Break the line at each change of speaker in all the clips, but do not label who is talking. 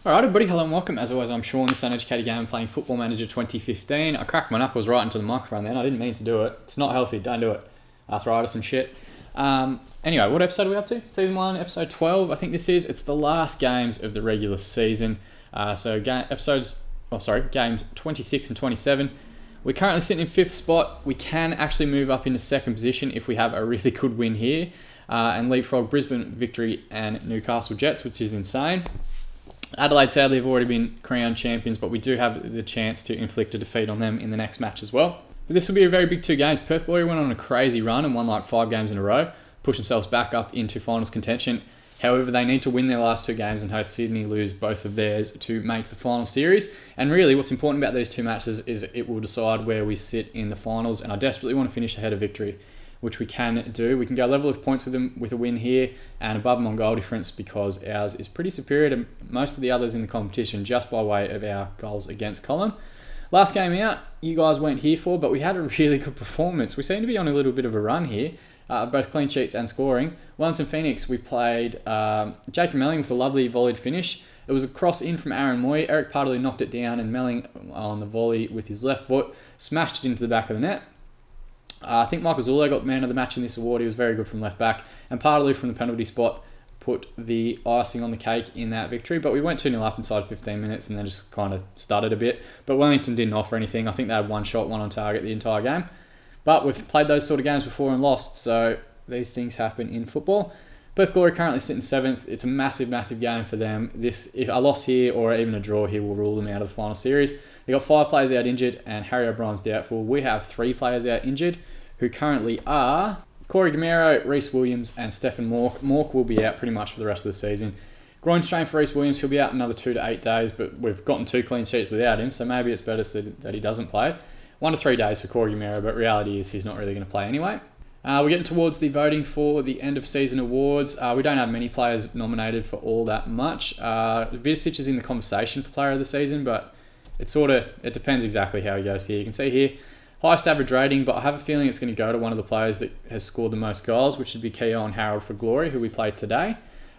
Alright everybody, hello and welcome. As always, I'm Sean, this uneducated gamer playing Football Manager 2015. I cracked my knuckles right into the microphone then. I didn't mean to do it. It's not healthy, don't do it. Arthritis and shit. Anyway, what episode are we up to? Season 1, episode 12, I think this is. It's the last games of the regular season. Games 26 and 27. We're currently sitting in 5th spot. We can actually move up into 2nd position if we have a really good win here. And leapfrog Brisbane Victory and Newcastle Jets, which is insane. Adelaide sadly have already been crowned champions, but we do have the chance to inflict a defeat on them in the next match as well. But this will be a very big 2 games. Perth Glory went on a crazy run and won like 5 games in a row, pushed themselves back up into finals contention. However, they need to win their last 2 games and host Sydney lose both of theirs to make the final series. And really what's important about these 2 matches is it will decide where we sit in the finals, and I desperately want to finish ahead of Victory, which we can do. We can go level of points with them with a win here and above them on goal difference because ours is pretty superior to most of the others in the competition just by way of our goals against column. Last game out, you guys weren't here for, but we had a really good performance. We seem to be on a little bit of a run here, both clean sheets and scoring. Wellington Phoenix, we played Jacob Melling with a lovely volleyed finish. It was a cross in from Aaron Moy. Eric Partley knocked it down and Melling on the volley with his left foot smashed it into the back of the net. I think Michael Zullo got man of the match in this award. He was very good from left back. And Partley from the penalty spot put the icing on the cake in that victory. But we went 2-0 up inside 15 minutes and then just kind of stuttered a bit. But Wellington didn't offer anything. I think they had 1 shot, 1 on target the entire game. But we've played those sort of games before and lost. So these things happen in football. Perth Glory currently sitting 7th. It's a massive, massive game for them. If a loss here or even a draw here will rule them out of the final series. They've got 5 players out injured and Harry O'Brien's doubtful. We have 3 players out injured, who currently are Corey Gamero, Reece Williams, and Stefan Mork. Mork will be out pretty much for the rest of the season. Groin strain for Reece Williams, he'll be out another 2 to 8 days, but we've gotten 2 clean sheets without him, so maybe it's better that he doesn't play. 1 to 3 days for Corey Gamero, but reality is he's not really going to play anyway. We're getting towards the voting for the end of season awards. We don't have many players nominated for all that much. Vidicic is in the conversation for player of the season, but it depends exactly how he goes here. You can see here, highest average rating, but I have a feeling it's going to go to one of the players that has scored the most goals, which would be Keogh and Harold for Glory, who we played today.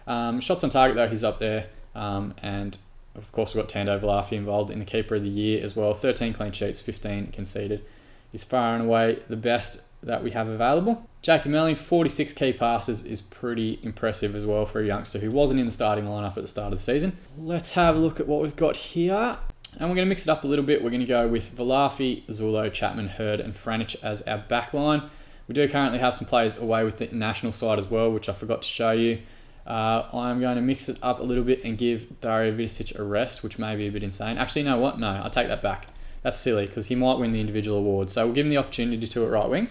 Shots on target, though, he's up there. And, of course, we've got Tando Valafi involved in the Keeper of the Year as well. 13 clean sheets, 15 conceded. He's far and away the best that we have available. Jacob Melling, 46 key passes is pretty impressive as well for a youngster who wasn't in the starting lineup at the start of the season. Let's have a look at what we've got here. And we're going to mix it up a little bit. We're going to go with Valafi, Zullo, Chapman, Hurd and Franich as our backline. We do currently have some players away with the national side as well, which I forgot to show you. I'm going to mix it up a little bit and give Dario Vidicic a rest, which may be a bit insane. Actually, you know what? No, I take that back. That's silly because he might win the individual award. So we'll give him the opportunity to at right wing.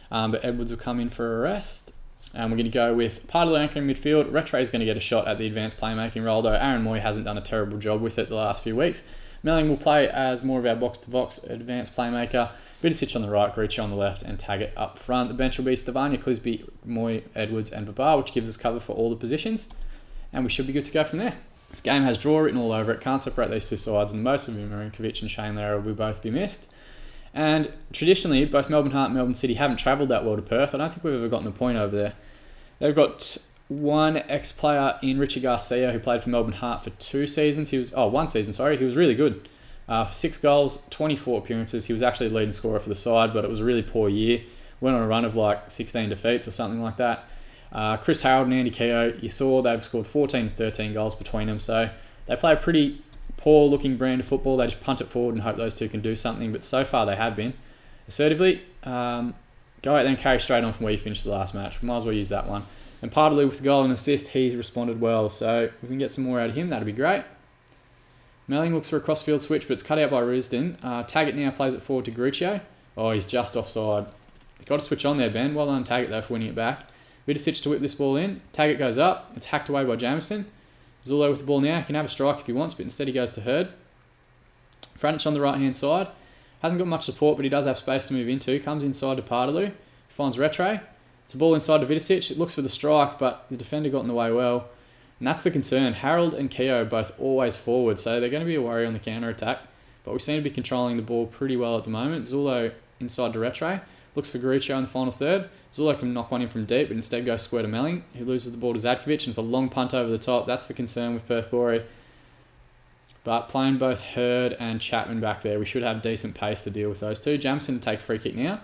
But Edwards will come in for a rest. And we're going to go with Partley anchoring midfield. Rattray is going to get a shot at the advanced playmaking role, though Aaron Moy hasn't done a terrible job with it the last few weeks. Melling will play as more of our box-to-box advanced playmaker. Vidicic on the right, Grichy on the left, and Taggart up front. The bench will be Stevania, Clisby, Moy, Edwards, and Babar, which gives us cover for all the positions. And we should be good to go from there. This game has draw written all over it. Can't separate these 2 sides, and most of them, Marinkovic and Shane Lara, will both be missed. And traditionally, both Melbourne Heart and Melbourne City haven't travelled that well to Perth. I don't think we've ever gotten a point over there. They've got 1 ex-player in Richie Garcia who played for Melbourne Heart for 2 seasons. 1 season, sorry. He was really good. 6 goals, 24 appearances. He was actually the leading scorer for the side, but it was a really poor year. Went on a run of like 16 defeats or something like that. Chris Harold and Andy Keogh, you saw they've scored 14 and 13 goals between them. So they play a pretty poor-looking brand of football. They just punt it forward and hope those 2 can do something, but so far they have been. Assertively, go out there and carry straight on from where you finished the last match. We might as well use that one. And Partley with the goal and assist, he's responded well. So if we can get some more out of him, that'd be great. Melling looks for a crossfield switch, but it's cut out by Risdon. Taggart now plays it forward to Gruccio. Oh, he's just offside. You've got to switch on there, Ben. Well done, Taggart, though, for winning it back. Vidicic to whip this ball in. Taggart goes up. It's hacked away by Jamieson. Zullo with the ball now. He can have a strike if he wants, but instead he goes to Hurd. Franich on the right-hand side. Hasn't got much support, but he does have space to move into. Comes inside to Partaloo. Finds Rattray. It's a ball inside to Vidicic. It looks for the strike, but the defender got in the way well. And that's the concern. Harold and Keogh are both always forward, so they're going to be a worry on the counter-attack. But we seem to be controlling the ball pretty well at the moment. Zullo inside to Rattray. Looks for Gruccio in the final third. Zullo can knock one in from deep, but instead goes square to Melling, who loses the ball to Zadkovic, and it's a long punt over the top. That's the concern with Perth Glory. But playing both Hurd and Chapman back there, we should have decent pace to deal with those two. Jamison to take a free kick now.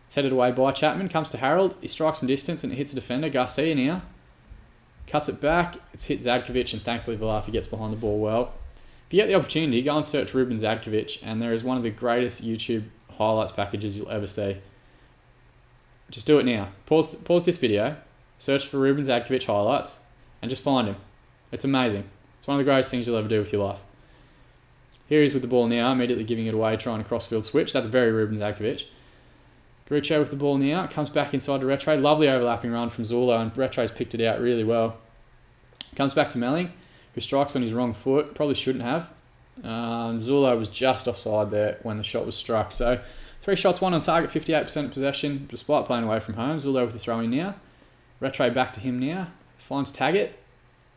It's headed away by Chapman. Comes to Harold. He strikes from distance and it hits a defender. Garcia now. Cuts it back. It's hit Zadkovic and thankfully Valafi gets behind the ball well. If you get the opportunity, go and search Ruben Zadkovic and there is one of the greatest YouTube highlights packages you'll ever see. Just do it now. Pause this video. Search for Ruben Zadkovic highlights and just find him. It's amazing. It's one of the greatest things you'll ever do with your life. Here he is with the ball now, immediately giving it away, trying to crossfield switch. That's very Ruben Zadkovic. Grucho with the ball now, comes back inside to Retro. Lovely overlapping run from Zulo, and Retro's picked it out really well. Comes back to Melling, who strikes on his wrong foot. Probably shouldn't have. Zulo was just offside there when the shot was struck. So 3 shots, 1 on target, 58% possession, despite playing away from home. Zulo with the throw in now. Retro back to him now. Finds Taggart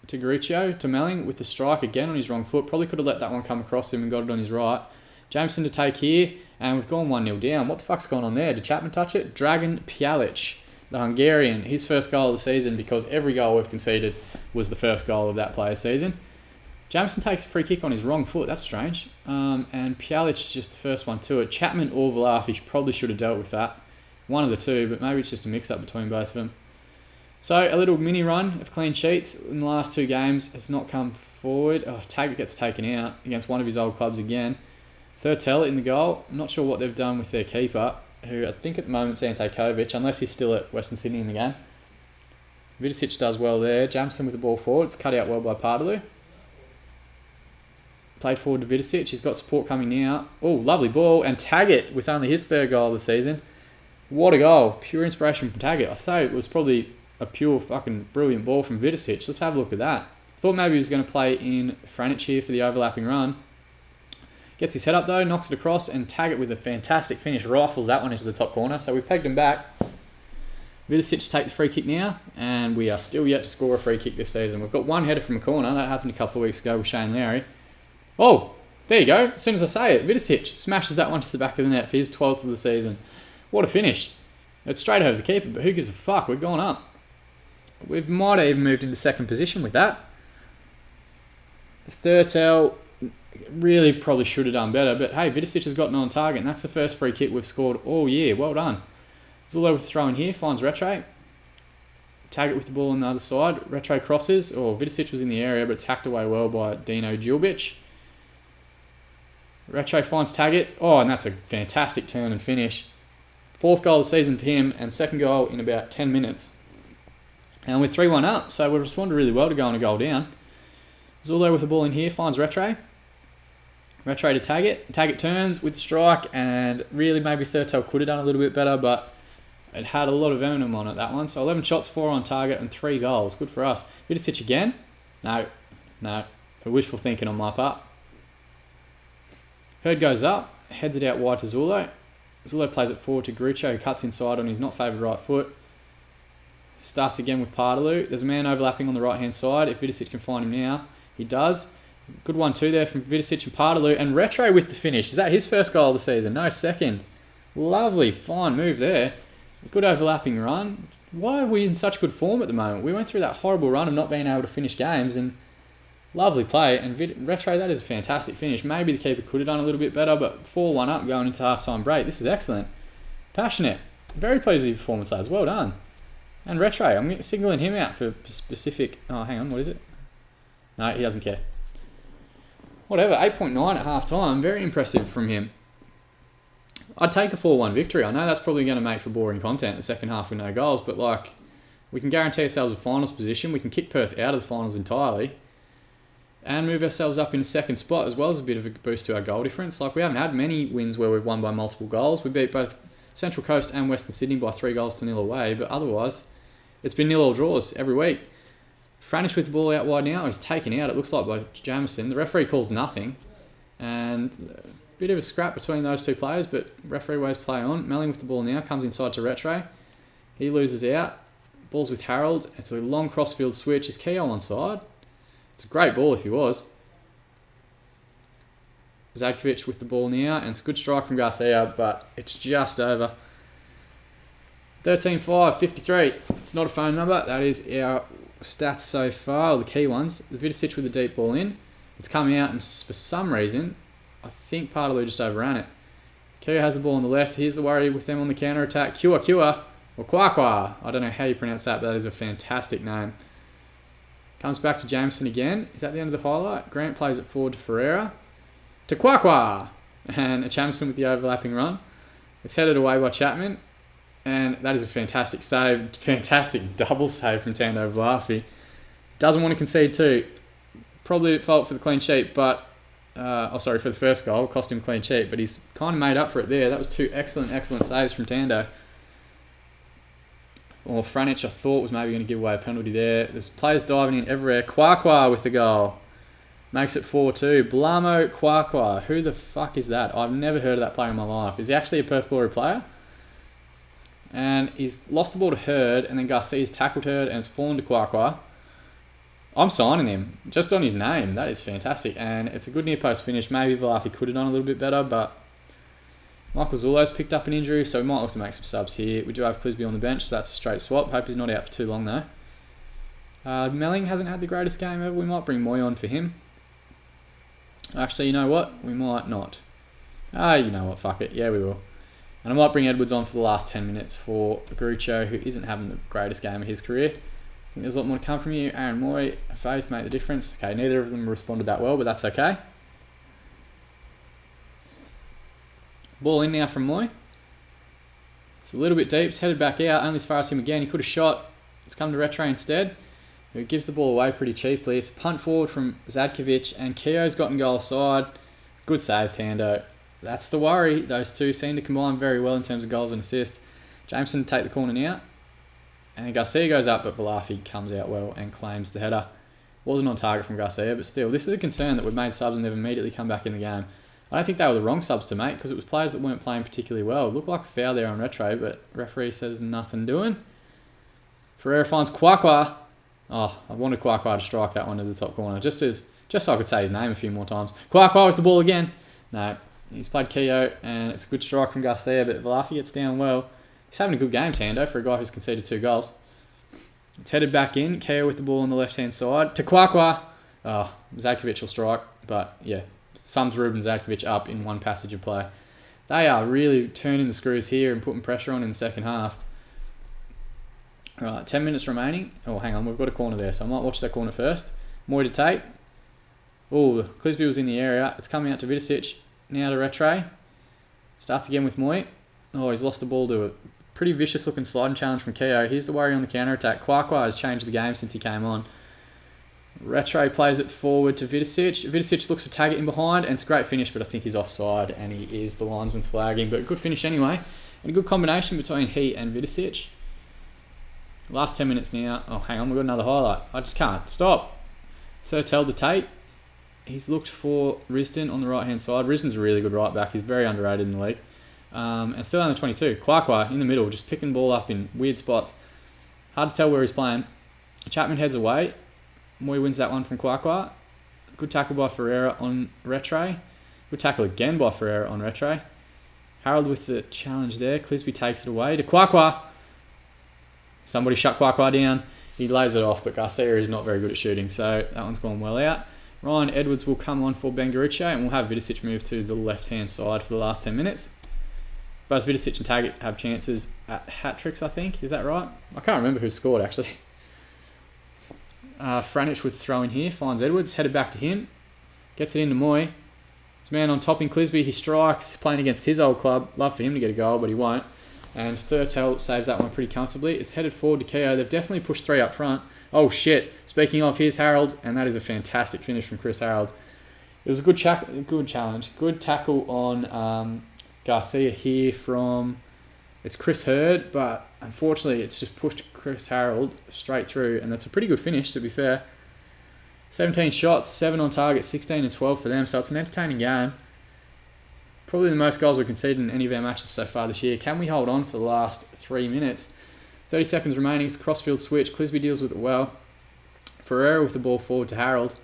to Gruccio, to Melling with the strike again on his wrong foot. Probably could have let that one come across him and got it on his right. Jameson to take here, and we've gone 1-0 down. What the fuck's going on there? Did Chapman touch it? Dragan Pjalic, the Hungarian, his first goal of the season, because every goal we've conceded was the first goal of that player's season. Jameson takes a free kick on his wrong foot. That's strange. And Pjalic just the first one to it. Chapman or Valafi probably should have dealt with that. One of the two, but maybe it's just a mix-up between both of them. So a little mini run of clean sheets in the last 2 games has not come forward. Taggart gets taken out against one of his old clubs again. Thurtell in the goal. I'm not sure what they've done with their keeper, who I think at the moment is Ante Kovic, unless he's still at Western Sydney in the game. Vidicic does well there. Jamison with the ball forward. It's cut out well by Pardalu. Played forward to Vidicic. He's got support coming now. Oh, lovely ball. And Taggart with only his 3rd goal of the season. What a goal. Pure inspiration from Taggart. I thought it was probably a pure fucking brilliant ball from Vidicic. Let's have a look at that. Thought maybe he was going to play in Franic here for the overlapping run. Gets his head up though, knocks it across, and Taggart with a fantastic finish rifles that one into the top corner. So we pegged him back. Vidicic to take the free kick now, and we are still yet to score a free kick this season. We've got one header from a corner. That happened a couple of weeks ago with Shane Lowry. Oh, there you go. As soon as I say it, Vidicic smashes that one to the back of the net for his 12th of the season. What a finish. It's straight over the keeper, but who gives a fuck? We've gone up. We might have even moved into 2nd position with that. Thurtell really probably should have done better, but hey, Vidicic has gotten on target, and that's the first free kick we've scored all year. Well done. Zulo with the throw in here, finds Retro. Taggart with the ball on the other side. Retro crosses, Vidicic was in the area, but it's hacked away well by Dino Djulbic. Retro finds Taggart. And that's a fantastic turn and finish. 4th goal of the season for him, and 2nd goal in about 10 minutes. And we're 3-1 up, so we've responded really well to going a goal down. Zulo with the ball in here, finds Retro. Retro to Taggart. Taggart turns with the strike, and really maybe Thurtell could have done a little bit better, but it had a lot of venom on it, that one. So 11 shots, 4 on target, and 3 goals. Good for us. Vidicic again. No. Wishful thinking on my part. Hurd goes up, heads it out wide to Zulo. Zulo plays it forward to Gruccio, who cuts inside on his not favoured right foot. Starts again with Pardalu. There's a man overlapping on the right-hand side. If Vidicic can find him now, he does. Good 1-2 there from Vidicic and Pardalu. And Retro with the finish. Is that his first goal of the season? No, 2nd. Lovely, fine move there. Good overlapping run. Why are we in such good form at the moment? We went through that horrible run of not being able to finish games, and lovely play. And Retro, that is a fantastic finish. Maybe the keeper could have done a little bit better, but 4-1 up going into half-time break. This is excellent. Passionate. Very pleased with your performance, lads. Well done. And Retro, I'm signalling him out for specific... Oh, hang on, what is it? No, he doesn't care. Whatever, 8.9 at half-time. Very impressive from him. I'd take a 4-1 victory. I know that's probably going to make for boring content the second half with no goals, but we can guarantee ourselves a finals position. We can kick Perth out of the finals entirely and move ourselves up in a 2nd spot, as well as a bit of a boost to our goal difference. We haven't had many wins where we've won by multiple goals. We beat both Central Coast and Western Sydney by 3-0 away, but otherwise it's been 0-0 draws every week. Franic with the ball out wide now. He's taken out, it looks like, by Jamison. The referee calls nothing. And a bit of a scrap between those two players, but referee waves play on. Melling with the ball now. Comes inside to Retro. He loses out. Ball's with Harold. It's a long crossfield switch. Is Keogh onside? It's a great ball if he was. Zadkovic with the ball now. And it's a good strike from Garcia, but it's just over. 13-5-53. It's not a phone number. That is our stats so far, the key ones. Vidicic with the deep ball in. It's coming out, and for some reason, I think Partaloo just overran it. Keogh has the ball on the left. Here's the worry with them on the counter attack. Kua, or Kwakwa. I don't know how you pronounce that, but that is a fantastic name. Comes back to Jameson again. Is that the end of the highlight? Grant plays it forward to Ferreira. To Kwakwa. And a Jameson with the overlapping run. It's headed away by Chapman. And that is a fantastic save. Fantastic double save from Tando Valafi. Doesn't want to concede too. Probably at fault for the clean sheet, but... for the first goal. Cost him clean sheet, but he's kind of made up for it there. That was two excellent saves from Tando. Or Franich, I thought, was maybe going to give away a penalty there. There's players diving in everywhere. Kwakwa with the goal. Makes it 4-2. Blamo Kwakwa. Who the fuck is that? I've never heard of that player in my life. Is he actually a Perth Glory player? And he's lost the ball to Hurd, and then Garcia's tackled Hurd, and it's fallen to Kwakwa. I'm signing him, just on his name. That is fantastic. And it's a good near post finish. Maybe Valafi could have done a little bit better, but Michael Zulo's picked up an injury, so we might look to make some subs here. We do have Clisby on the bench, so that's a straight swap. Hope he's not out for too long, though. Melling hasn't had the greatest game ever. We might bring Moy on for him. Actually, you know what? We might not. You know what? Fuck it. Yeah, we will. And I might bring Edwards on for the last 10 minutes for Grucho, who isn't having the greatest game of his career. I think there's a lot more to come from you. Aaron Moy, Faith made the difference. Okay, neither of them responded that well, but that's okay. Ball in now from Moy. It's a little bit deep. It's headed back out, only as far as him again. He could have shot. It's come to Retray instead, who gives the ball away pretty cheaply. It's a punt forward from Zadkovic, and Keogh's gotten goal side. Good save, Tando. That's the worry. Those two seem to combine very well in terms of goals and assists. Jameson take the corner now. And Garcia goes up, but Valafi comes out well and claims the header. Wasn't on target from Garcia, but still, this is a concern that we've made subs and they've immediately come back in the game. I don't think they were the wrong subs to make, because it was players that weren't playing particularly well. It looked like a foul there on Retro, but referee says nothing doing. Ferreira finds Kwakwa. Oh, I wanted Kwakwa to strike that one to the top corner, just so I could say his name a few more times. Kwakwa with the ball again. No, he's played Keogh, and it's a good strike from Garcia, but Valafi gets down well. He's having a good game, Tando, for a guy who's conceded 2 goals. It's headed back in. Keogh with the ball on the left-hand side. To Kwakwa. Oh, Zadkovic will strike, but yeah, sums Ruben Zadkovic up in one passage of play. They are really turning the screws here and putting pressure on in the second half. Right, 10 minutes remaining. Oh, hang on, we've got a corner there, so I might watch that corner first. Moy to take. Oh, Clisby was in the area. It's coming out to Vidicic. Now to Retray. Starts again with Moy. Oh, he's lost the ball to a pretty vicious looking sliding challenge from Keogh. Here's the worry on the counter attack. Kwakwa has changed the game since he came on. Retray plays it forward to Vidicic. Vidicic looks for Taggart in behind, and it's a great finish, but I think he's offside, and he is. The linesman's flagging, but good finish anyway. And a good combination between he and Vidicic. Last 10 minutes now. Oh, hang on, we've got another highlight. I just can't stop. Thurtell to Tate. He's looked for Risdon on the right-hand side. Risdon's a really good right back. He's very underrated in the league. And still under 22. Kwakwa in the middle, just picking ball up in weird spots. Hard to tell where he's playing. Chapman heads away. Moy wins that one from Kwakwa. Good tackle by Ferreira on Retray. Good tackle again by Ferreira on Retray. Harold with the challenge there. Clisby takes it away to Kwakwa. Somebody shut Kwakwa down. He lays it off, but Garcia is not very good at shooting, so that one's gone well out. Ryan Edwards will come on for Bengaruche, and we'll have Vidicic move to the left-hand side for the last 10 minutes. Both Vidicic and Taggart have chances at hat-tricks, I think. Is that right? I can't remember who scored, actually. Franich with throw in here. Finds Edwards. Headed back to him. Gets it into Moy. His man on top in Clisby. He strikes. Playing against his old club. Love for him to get a goal, but he won't. And Thurtell saves that one pretty comfortably. It's headed forward to Keogh. They've definitely pushed 3 up front. Oh, shit. Speaking of, here's Harold. And that is a fantastic finish from Chris Harold. It was a good challenge. Good tackle on Garcia here from... It's Chris Hurd, but unfortunately it's just pushed Chris Harold straight through. And that's a pretty good finish, to be fair. 17 shots, 7 on target, 16 and 12 for them. So it's an entertaining game. Probably the most goals we've conceded in any of our matches so far this year. Can we hold on for the last 3 minutes? 30 seconds remaining. It's a crossfield switch. Clisby deals with it well. Ferreira with the ball forward to Harold.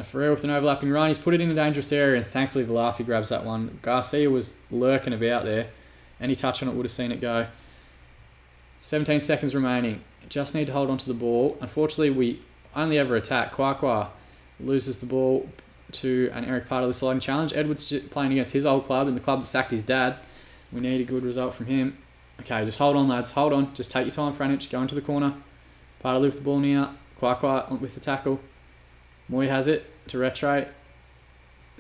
Ferreira with an overlapping run. He's put it in a dangerous area, and thankfully Valafi grabs that one. Garcia was lurking about there. Any touch on it would have seen it go. 17 seconds remaining. Just need to hold on to the ball. Unfortunately, we only ever attack. Kwakwa loses the ball to an Eric Partley sliding challenge. Edwards playing against his old club and the club that sacked his dad. We need a good result from him. Okay, just hold on, lads. Hold on. Just take your time, Franich. Go into the corner. Partley with the ball now. Quiet with the tackle. Moy has it to Rattray.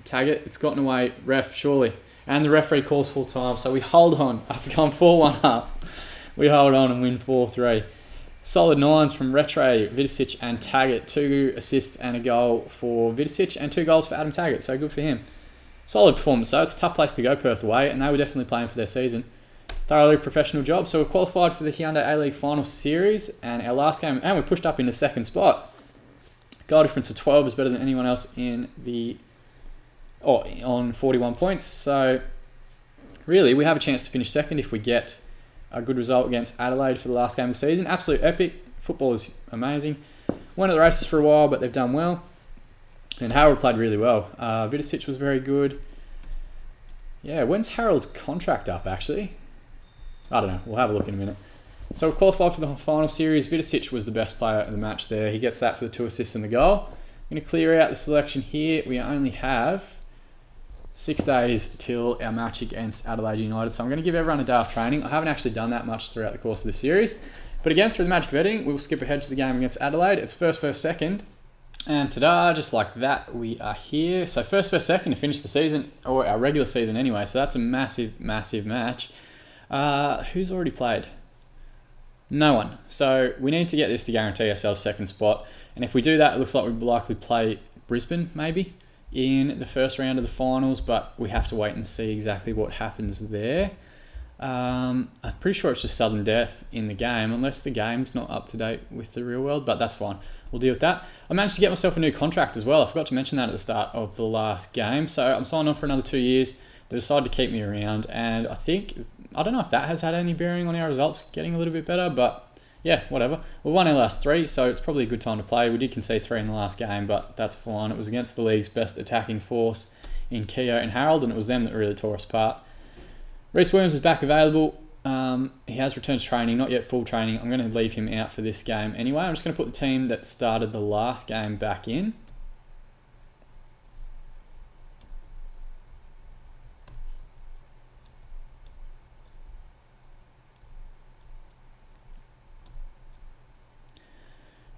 Tag it. It's gotten away. Ref, surely. And the referee calls full time. So we hold on. After going 4-1 up, we hold on and win 4-3. Solid nines from Rattray, Vidicic and Taggart. 2 assists and a goal for Vidicic and 2 goals for Adam Taggart. So good for him. Solid performance though. It's a tough place to go, Perth away, and they were definitely playing for their season. Thoroughly professional job. So we're qualified for the Hyundai A-League Final Series, and our last game, and we pushed up in the second spot. Goal difference of 12 is better than anyone else on 41 points. So really, we have a chance to finish second if we get a good result against Adelaide for the last game of the season. Absolute epic. Football is amazing. Went at the races for a while, but they've done well. And Harold played really well. Vidicic was very good. Yeah, when's Harold's contract up, actually? I don't know. We'll have a look in a minute. So we're qualified for the final series. Vidicic was the best player of the match there. He gets that for the 2 assists and the goal. I'm going to clear out the selection here. We only have 6 days till our match against Adelaide United. So I'm going to give everyone a day of training. I haven't actually done that much throughout the course of the series. But again, through the magic of editing, we'll skip ahead to the game against Adelaide. It's first, second. And ta-da, just like that, we are here. So first, second to finish the season, or our regular season anyway. So that's a massive, massive match. Who's already played? No one. So we need to get this to guarantee ourselves second spot. And if we do that, it looks like we'll likely play Brisbane, maybe, in the first round of the finals. But we have to wait and see exactly what happens there. I'm pretty sure it's just sudden death in the game, unless the game's not up to date with the real world, but that's fine. We'll deal with that. I managed to get myself a new contract as well. I forgot to mention that at the start of the last game. So I'm signed on for another 2 years. They decided to keep me around, and I don't know if that has had any bearing on our results getting a little bit better, but yeah, whatever. We won our last 3, so it's probably a good time to play. We did concede 3 in the last game, but that's fine. It was against the league's best attacking force in Keogh and Harold, and it was them that really tore us apart. Reece Williams is back available. He has returned to training, not yet full training. I'm going to leave him out for this game anyway. I'm just going to put the team that started the last game back in.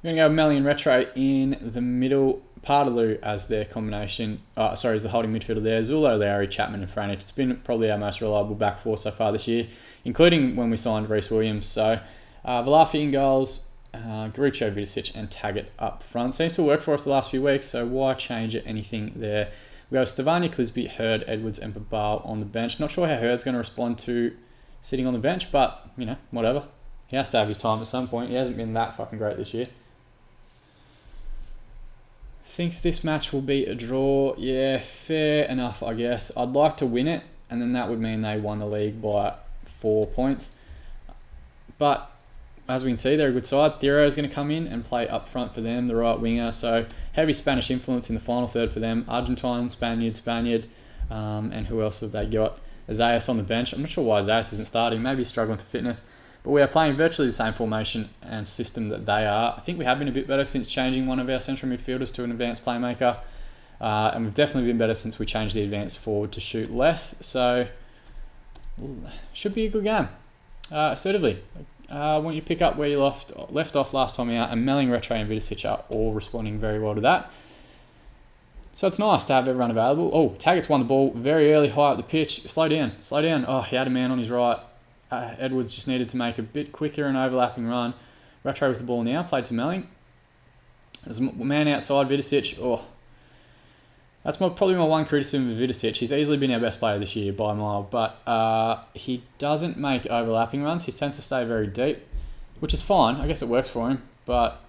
We're going to go Melly and Rattray in the middle. Partaloo as their combination, as the holding midfielder there. Zulo, Lowry, Chapman and Franich. It's been probably our most reliable back four so far this year, including when we signed Reece Williams. So Valafi in goals, Garucho, Vidicic and Taggart up front. Seems to work for us the last few weeks, so why change anything there? We have Stevania, Clisby, Hurd, Edwards and Babal on the bench. Not sure how Hurd's going to respond to sitting on the bench, but, whatever. He has to have his time at some point. He hasn't been that fucking great this year. Thinks this match will be a draw. Yeah, fair enough, I guess. I'd like to win it, and then that would mean they won the league by 4 points. But as we can see, they're a good side. Thero is going to come in and play up front for them, the right winger. So heavy Spanish influence in the final third for them. Argentine, Spaniard, and who else have they got? Isaias on the bench. I'm not sure why Isaias isn't starting. Maybe he's struggling for fitness. But we are playing virtually the same formation and system that they are. I think we have been a bit better since changing one of our central midfielders to an advanced playmaker. And we've definitely been better since we changed the advanced forward to shoot less. So, should be a good game. Assertively. I want you to pick up where you left off last time out. And Melling, Rattray and Vidicic are all responding very well to that. So it's nice to have everyone available. Oh, Taggart's won the ball very early, high up the pitch. Slow down. Oh, he had a man on his right. Edwards just needed to make a bit quicker and overlapping run. Rattray with the ball now, played to Melling. There's a man outside, Vidicic. Oh, that's probably my one criticism of Vidicic. He's easily been our best player this year by a mile, but he doesn't make overlapping runs. He tends to stay very deep, which is fine. I guess it works for him, but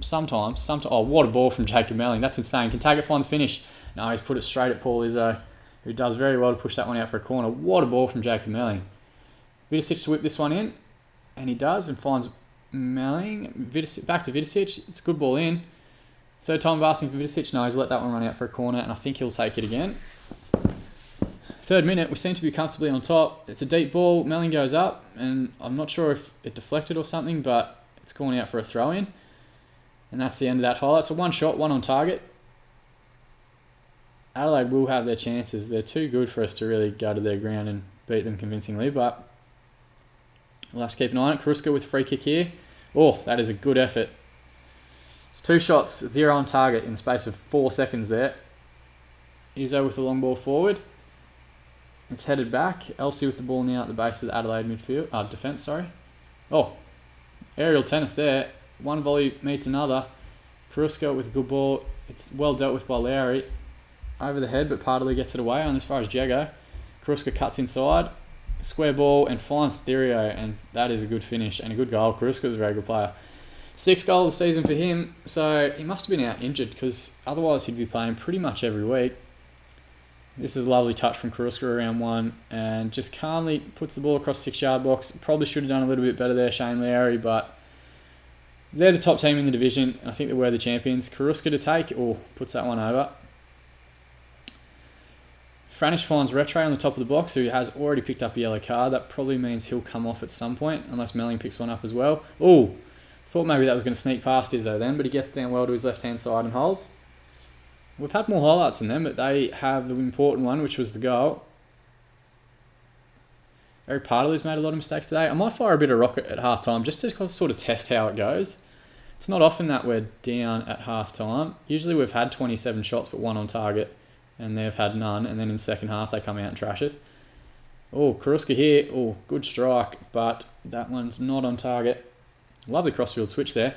sometimes. Oh, what a ball from Jacob Melling. That's insane. Can Taggart find the finish? No, he's put it straight at Paul Izzo, who does very well to push that one out for a corner. What a ball from Jacob Melling. Vidicic to whip this one in, and he does, and finds Melling. Back to Vidicic. It's a good ball in. Third time of asking for Vidicic. No, he's let that one run out for a corner, and I think he'll take it again. Third minute, we seem to be comfortably on top. It's a deep ball. Melling goes up, and I'm not sure if it deflected or something, but it's gone out for a throw-in. And that's the end of that highlight. So one shot, one on target. Adelaide will have their chances. They're too good for us to really go to their ground and beat them convincingly, but we'll have to keep an eye on it. Karuska with a free kick here. Oh, that is a good effort. It's 2 shots, 0 on target in the space of 4 seconds there. Izzo with the long ball forward. It's headed back. Elsie with the ball now at the base of the Adelaide midfield. Defence, sorry. Oh, aerial tennis there. One volley meets another. Karuska with a good ball. It's well dealt with by Lowry. Over the head, but Partily gets it away on as far as Jago. Karuska cuts inside. Square ball and finds Therio, and that is a good finish and a good goal. Karuska's a very good player. 6th goal of the season for him, so he must have been out injured because otherwise he'd be playing pretty much every week. This is a lovely touch from Karuska around 1 and just calmly puts the ball across 6-yard box. Probably should have done a little bit better there, Shane Lowry, but they're the top team in the division, and I think they were the champions. Karuska to take, puts that one over. Franish finds Retray on the top of the box, who has already picked up a yellow card. That probably means he'll come off at some point, unless Melling picks one up as well. Thought maybe that was going to sneak past Izzo then, but he gets down well to his left-hand side and holds. We've had more highlights in them, but they have the important one, which was the goal. Eric Partely's made a lot of mistakes today. I might fire a bit of rocket at half-time just to sort of test how it goes. It's not often that we're down at half-time. Usually we've had 27 shots, but 1 on target, and they've had none, and then in the second half they come out and trash us. Karuska here. Good strike, but that one's not on target. Lovely crossfield switch there.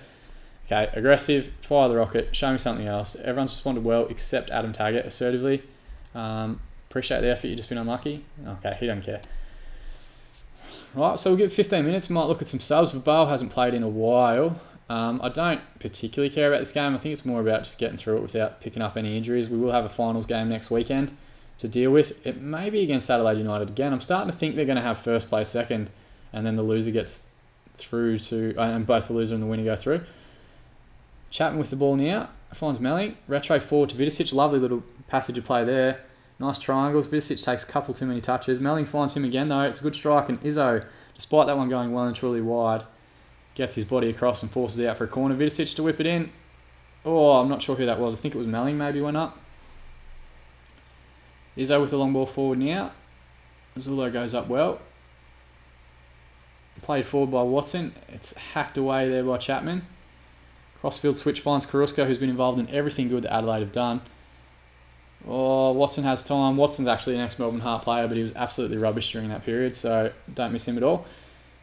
Okay, aggressive, fire the rocket, show me something else. Everyone's responded well except Adam Taggart assertively. Appreciate the effort, you've just been unlucky. Okay, he doesn't care. Right, so we'll give 15 minutes. We might look at some subs, but Bale hasn't played in a while. I don't particularly care about this game. I think it's more about just getting through it without picking up any injuries. We will have a finals game next weekend to deal with. It may be against Adelaide United again. I'm starting to think they're going to have first place second, and then the loser gets through to, and both the loser and the winner go through. Chapman with the ball now, finds Melling, retro forward to Vidicic, lovely little passage of play there. Nice triangles, Vidicic takes a couple too many touches. Melling finds him again though, it's a good strike, and Izzo, despite that one going well and truly wide, gets his body across and forces out for a corner. Vidicic to whip it in. I'm not sure who that was, I think it was Melling maybe went up. Izzo with the long ball forward now. Zullo goes up well. Played forward by Watson. It's hacked away there by Chapman. Crossfield switch finds Karuska, who's been involved in everything good that Adelaide have done. Watson has time. Watson's actually an ex-Melbourne Heart player, but he was absolutely rubbish during that period, so don't miss him at all.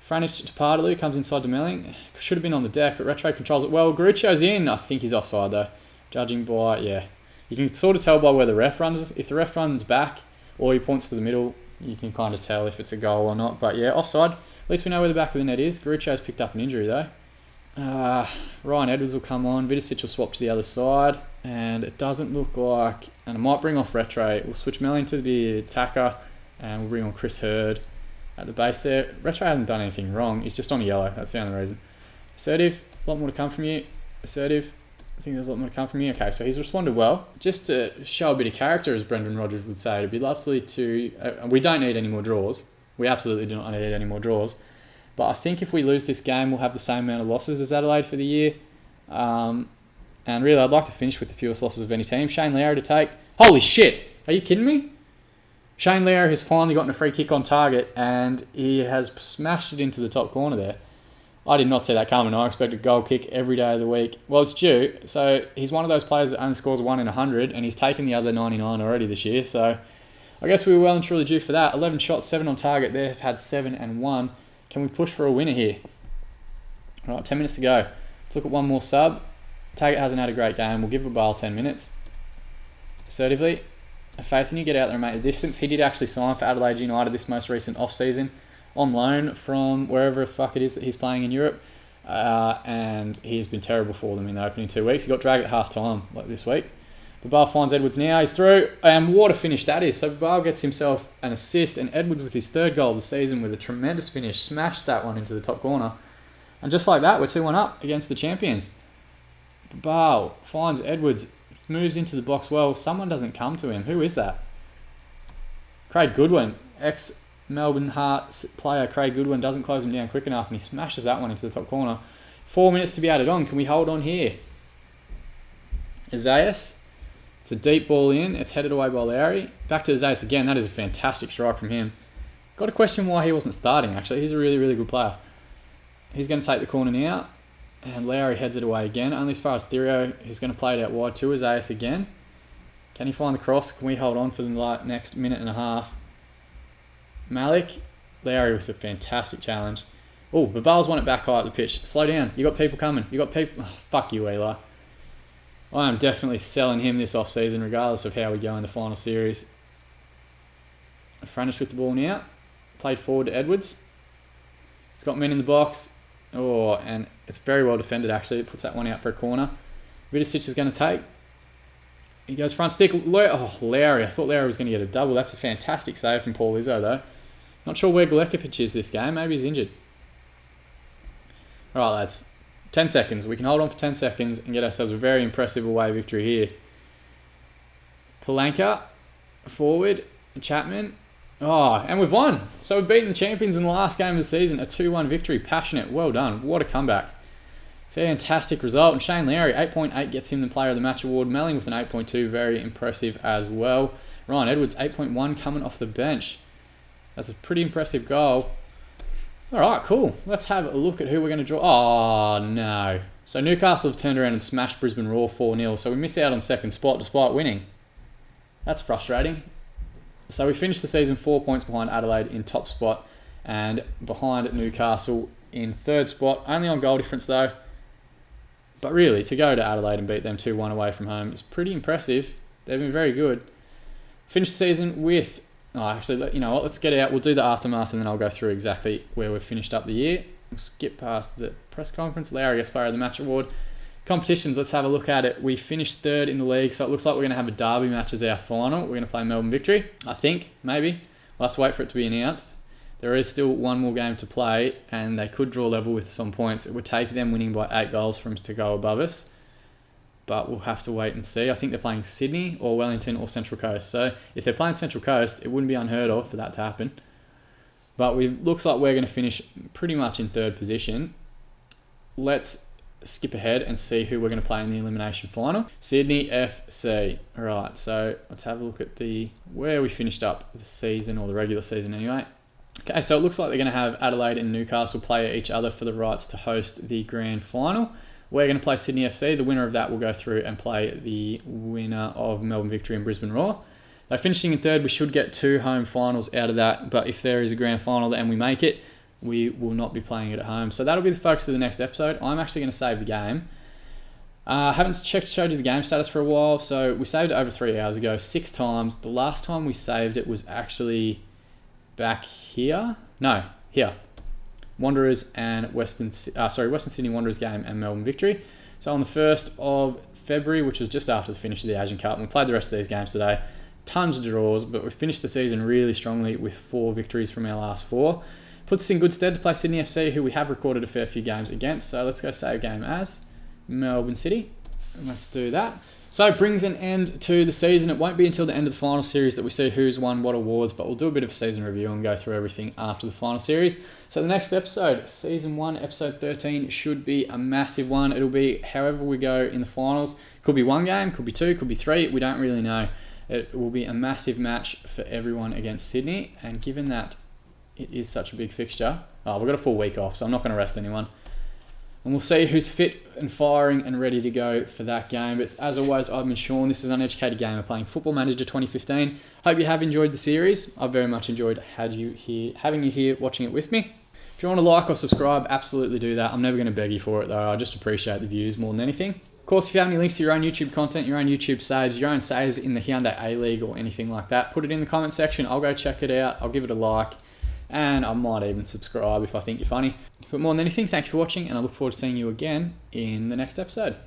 Franich to Partaloo, comes inside to Melling. Should have been on the deck, but Retro controls it well. Garuccio's in. I think he's offside though. Judging by, you can sort of tell by where the ref runs. If the ref runs back or he points to the middle, you can kind of tell if it's a goal or not. But offside. At least we know where the back of the net is. Garuccio's picked up an injury though. Ryan Edwards will come on. Vidicic will swap to the other side. And it doesn't look like... And I might bring off Retro. We'll switch Melling to the attacker. And we'll bring on Chris Hurd at the base there. Retro hasn't done anything wrong. He's just on a yellow. That's the only reason. Assertive. A lot more to come from you. Assertive. I think there's a lot more to come from you. Okay, so he's responded well. Just to show a bit of character, as Brendan Rodgers would say, it'd be lovely to... we don't need any more draws. We absolutely do not need any more draws. But I think if we lose this game, we'll have the same amount of losses as Adelaide for the year. And really, I'd like to finish with the fewest losses of any team. Shane Lowry to take. Holy shit! Are you kidding me? Shane Lowry has finally gotten a free kick on target, and he has smashed it into the top corner there. I did not see that coming. I expect a goal kick every day of the week. Well, it's due. So he's one of those players that only scores 1 in 100, and he's taken the other 99 already this year. So I guess we were well and truly due for that. 11 shots, 7 on target. They've had 7 and 1. Can we push for a winner here? All right, 10 minutes to go. Let's look at one more sub. Taggart hasn't had a great game. We'll give Babal 10 minutes. Assertively. Have faith in you. Get out there and make the distance. He did actually sign for Adelaide United this most recent off-season on loan from wherever the fuck it is that he's playing in Europe. And he's been terrible for them in the opening 2 weeks. He got dragged at half-time like this week. Babal finds Edwards now. He's through. And what a finish that is. So Babal gets himself an assist, and Edwards with his 3rd goal of the season with a tremendous finish smashed that one into the top corner. And just like that, we're 2-1 up against the champions. Babal finds Edwards, moves into the box well. Someone doesn't come to him. Who is that? Craig Goodwin, ex-Melbourne Heart player Craig Goodwin, doesn't close him down quick enough, and he smashes that one into the top corner. 4 minutes to be added on. Can we hold on here? Isaias It's a deep ball in. It's headed away by Lowry. Back to Zayas again. That is a fantastic strike from him. Got to question why he wasn't starting, actually. He's a really, really good player. He's going to take the corner now. And Lowry heads it away again. Only as far as Thirio, who's going to play it out wide to Zayas again. Can he find the cross? Can we hold on for the next minute and a half? Malik. Lowry with a fantastic challenge. Oh, Babal's won it back high up the pitch. Slow down. You got people coming. You got people. Oh, fuck you, Eli. I am definitely selling him this off-season, regardless of how we go in the final series. Franish with the ball now. Played forward to Edwards. He's got men in the box. Oh, and it's very well defended, actually. It puts that one out for a corner. Vidicic is going to take. He goes front stick. Lowry. I thought Lowry was going to get a double. That's a fantastic save from Paul Izzo, though. Not sure where Galekovic is this game. Maybe he's injured. All right, lads. 10 seconds. We can hold on for 10 seconds and get ourselves a very impressive away victory here. Palanca, forward. Chapman. Oh, and we've won. So we've beaten the champions in the last game of the season. A 2-1 victory. Passionate. Well done. What a comeback. Fantastic result. And Shane Lowry, 8.8 gets him the Player of the Match award. Melling with an 8.2. Very impressive as well. Ryan Edwards, 8.1 coming off the bench. That's a pretty impressive goal. All right, cool. Let's have a look at who we're going to draw. Oh, no. So Newcastle have turned around and smashed Brisbane Roar 4-0. So we miss out on second spot despite winning. That's frustrating. So we finished the season 4 points behind Adelaide in top spot and behind Newcastle in third spot. Only on goal difference, though. But really, to go to Adelaide and beat them 2-1 away from home is pretty impressive. They've been very good. Finished the season with... Oh, actually, you know what? Let's get out. We'll do the aftermath and then I'll go through exactly where we've finished up the year. We'll skip past the press conference. Lowry gets Player of the Match award. Competitions, let's have a look at it. We finished third in the league, so it looks like we're going to have a derby match as our final. We're going to play Melbourne Victory, I think, maybe. We'll have to wait for it to be announced. There is still one more game to play and they could draw level with some points. It would take them winning by 8 goals for them to go above us. But we'll have to wait and see. I think they're playing Sydney or Wellington or Central Coast. So if they're playing Central Coast, it wouldn't be unheard of for that to happen. But looks like we're going to finish pretty much in third position. Let's skip ahead and see who we're going to play in the elimination final. Sydney FC. All right, so let's have a look at where we finished up the season, or the regular season anyway. Okay, so it looks like they're going to have Adelaide and Newcastle play each other for the rights to host the grand final. We're going to play Sydney FC. The winner of that will go through and play the winner of Melbourne Victory and Brisbane Roar. Though finishing in third, we should get 2 home finals out of that. But if there is a grand final and we make it, we will not be playing it at home. So that'll be the focus of the next episode. I'm actually going to save the game. Haven't showed you the game status for a while. So we saved it over 3 hours ago, 6 times. The last time we saved it was actually back here. No, here. Wanderers and Western Sydney Wanderers game and Melbourne Victory. So on the 1st of February, which was just after the finish of the Asian Cup, and we played the rest of these games today. Tons of draws, but we finished the season really strongly with 4 victories from our last 4. Puts us in good stead to play Sydney FC, who we have recorded a fair few games against. So let's go save game as Melbourne City. And let's do that. So it brings an end to the season. It won't be until the end of the final series that we see who's won what awards, but we'll do a bit of a season review and go through everything after the final series. So the next episode, Season 1, Episode 13, should be a massive one. It'll be however we go in the finals. Could be 1 game, could be 2, could be 3. We don't really know. It will be a massive match for everyone against Sydney. And given that it is such a big fixture, we've got a full week off, so I'm not going to rest anyone. And we'll see who's fit and firing and ready to go for that game. But as always, I've been Sean. This is Uneducated Gamer playing Football Manager 2015. Hope you have enjoyed the series. I've very much enjoyed having you here watching it with me. If you want to like or subscribe, absolutely do that. I'm never going to beg you for it though. I just appreciate the views more than anything. Of course, if you have any links to your own YouTube content, your own YouTube saves, your own saves in the Hyundai A-League or anything like that, put it in the comment section. I'll go check it out. I'll give it a like. And I might even subscribe if I think you're funny. But more than anything, thank you for watching, and I look forward to seeing you again in the next episode.